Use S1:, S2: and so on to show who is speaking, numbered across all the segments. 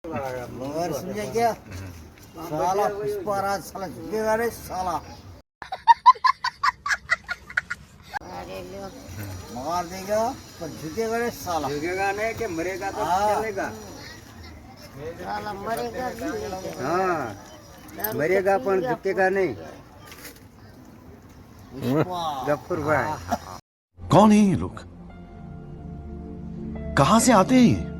S1: और समझे क्या साला पुष्पराज साला झुकेगा रे साला मार देगा पर झुकेगा रे साला
S2: झुकेगा नहीं कि मरेगा तो चलेगा
S3: साला मरेगा
S2: हाँ मरेगा पर झुकेगा नहीं गफूर भाई
S4: कौन है ये लोग कहां से आते हैं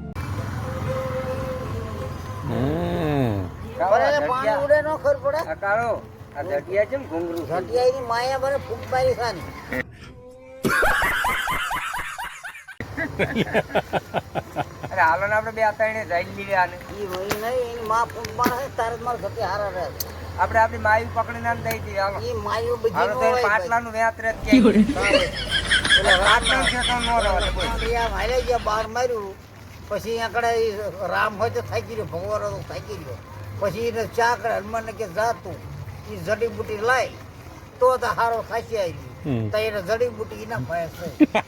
S4: ये
S1: पानी उड़े नो खर पड़े
S2: अकारो आ झटिया જેમ ઘુંગરું
S1: ઘટિયા ની માયા બને ફૂટ મારી સાની
S2: અરે હાલો ને આપણે બે આતાણે જઈ લીધે આને
S1: ઈ હોય નહીં એની માં ફૂટ મારે તારે માર ઘટી હારા રહે
S2: આપણે આપણી માયુ પકડીને આમ દઈ દઈએ હાલો
S1: ઈ માયું બધી
S2: હાલો
S1: નો
S2: તો
S1: હોય
S2: પાટલાનું વેત રે ક્યાંય એટલે પાટલાનું ખેતર નો રહેવા દે
S1: આ મારે જે બાર માર્યું પછી આકડે રામ હોય તો થાકી રહ્યો ભગવાન હોય તો થાકી રહ્યો પછી એને ચા કરે હનુમાન ને કે જા તું ઈ જડીબુટી લાય તો હારો થાકી આવી તો એને જડીબુટી ના ભાઈ છે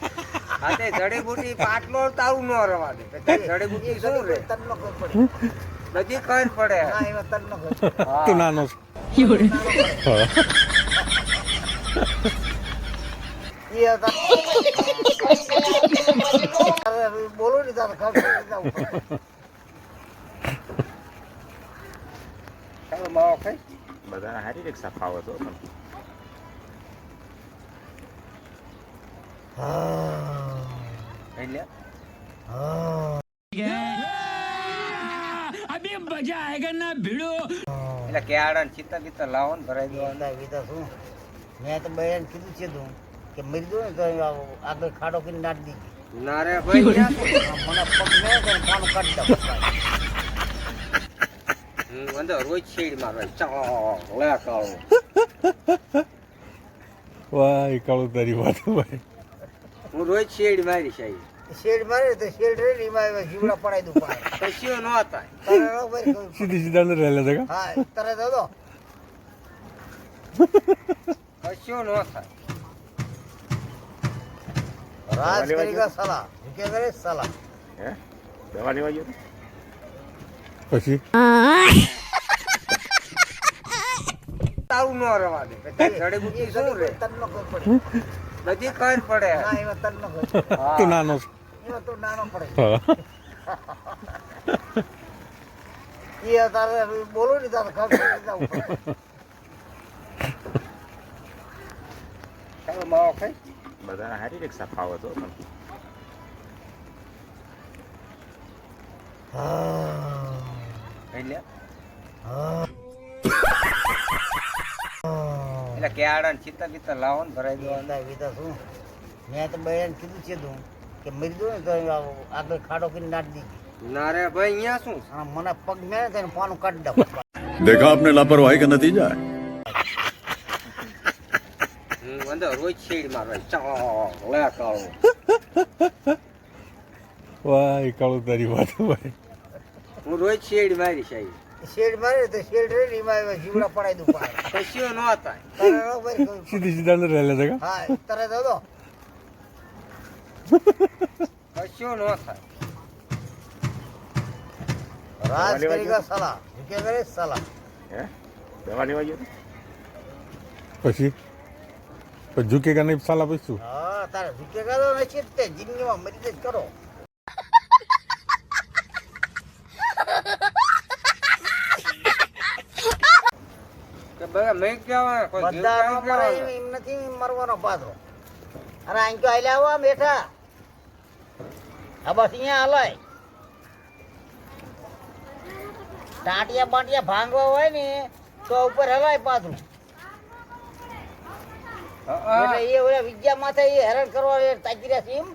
S2: હા તે જડીબુટી પાટલો તારું ન રહેવા દે જડીબુટી શું રે
S1: તન નો ખબર પડે
S2: બધી ખબર પડે
S1: ના એમાં તન નો ખબર
S4: તું નાનો
S1: ઈ હતા બોલો ને તારે ખબર જાવ
S2: ચાલો માવો ખાઈ
S4: બધાને હારી રિક્ષા ફાવો તો પણ
S2: એટલે
S5: अभी मजा आएगा ना भिड़ो
S2: એટલે કેળા ને ચિત્તા બિત્તા લાવો ને ભરાઈ દો
S1: વિધા શું મેં તો બહેન કીધું છે તું કે મરી દો ને તો આગળ ખાડો કરીને નાટ દીધી
S2: ના રે ભાઈ ક્યાં
S1: મને પગ મેં તો ખાનું કાઢી દઉં
S2: હું અંદર રોજ શેડ મારવા ચાલો લે કાળો
S4: વાહ કાળું તારી વાત ભાઈ
S2: હું રોજ શેડ મારીશ આઈ
S1: શેડ મારે તો શેડ રે એમાં જીવડા પડાઈ દઉં પાડે
S2: કશું ન થાય
S1: તારે ન ભાઈ કહું.
S4: સીધી સીધા ન રહેલા જગા
S1: હા તારે દાદો
S2: કશું ન થાય
S1: રાજ કરેગા સાલા કે કરે સાલા
S4: હે દવા લેવા ગયો પછી
S2: તારું ન રહેવા દે જડીબુટી શું રે
S1: તન નો ખબર પડે
S2: બધી ખબર પડે
S1: ના એમાં તન નો ખબર પડે
S4: તું નાનો
S1: એમાં તો નાનો પડે
S4: હા
S1: ઈ તારે બોલો ને તારે ખબર જાવ
S2: ચાલો માવો ખાઈ
S4: બધાને હારી રિક્ષા ફાવો તો પણ
S2: એટલે એટલે કેળા ને ચિત્તા બિત્તા લાવો ને ભરાઈ દો
S1: વિધા શું મેં તો બહેન કીધું છે તું કે મરી દો ને તો આગળ ખાડો કરીને નાટ દીધી
S2: ના રે ભાઈ અહીંયા શું
S1: મને પગ મેં તો પાનું કાઢી દઉં
S4: देखा आपने लापरवाही का नतीजा है
S2: હું અંદર રોજ શેડ મારવા ચાલો લે કાળો
S4: વાહ કાળું તારી વાત ભાઈ
S2: હું રોજ શેડ મારીશ આઈ
S1: શેડ મારે તો શેડ રે એમાં જીવડા પડાઈ દઉં પાડે
S2: કશું ન થાય
S1: તારે ન ભાઈ કહું.
S4: સીધી સીધા ન રહેલા જગા
S1: હા તારે દાદો
S2: કશું ન થાય
S1: રાજ કરેગા સાલા કે કરે સાલા
S4: હે દવા લેવા ગયો પછી ઝુકેગા નહીં સાલા પછી શું
S1: હા તારે ઝુકેગા તો નથી જ તે જિંદગીમાં મરી જ કરો
S2: કે બધા મેં કહેવાય કોઈ જીવ
S1: બધા
S2: કાંઈ
S1: મરે
S2: કહેવાય.
S1: એમ નથી મરવાનો પાત્રો અરે અહીં તો આલ્યા આવો બેઠા આ બસ અહીંયા હલાય ટાંટિયા બાંટિયા ભાંગવા હોય ને તો ઉપર હલાય પાછું એટલે એ ઓલા વિદ્યા માથે એ હેરાન કરવા તાકી રહ્યા છે એમ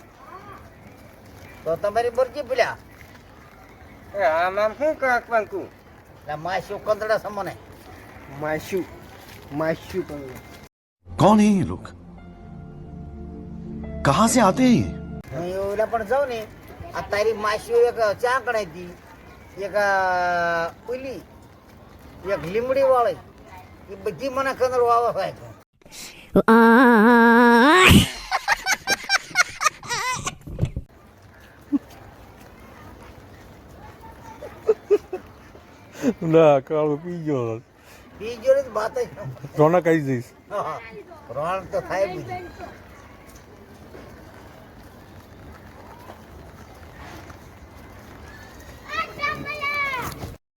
S1: તો તમારી મરજી પેલા
S2: એ આમ આમ શું કાંકવાનું તું
S1: માસ્યું કંદડા સમને
S2: માસ્યું પણ
S4: कौन है ये लोग कहां से आते हैं ये
S1: હું ઓલા પણ જાઉં ને આ તારી માસ્યું એક ચા કણાઈ હતી એક ઓલી એક લીમડી વાળી એ બધી મને કંદડો આવે સાહેબ
S4: ના કાળો પી ગયો
S1: પી ગયો ને તો વાત જ ન.
S4: રોનક આવી જઈશ
S1: હા, રોણ તો થાય બધી.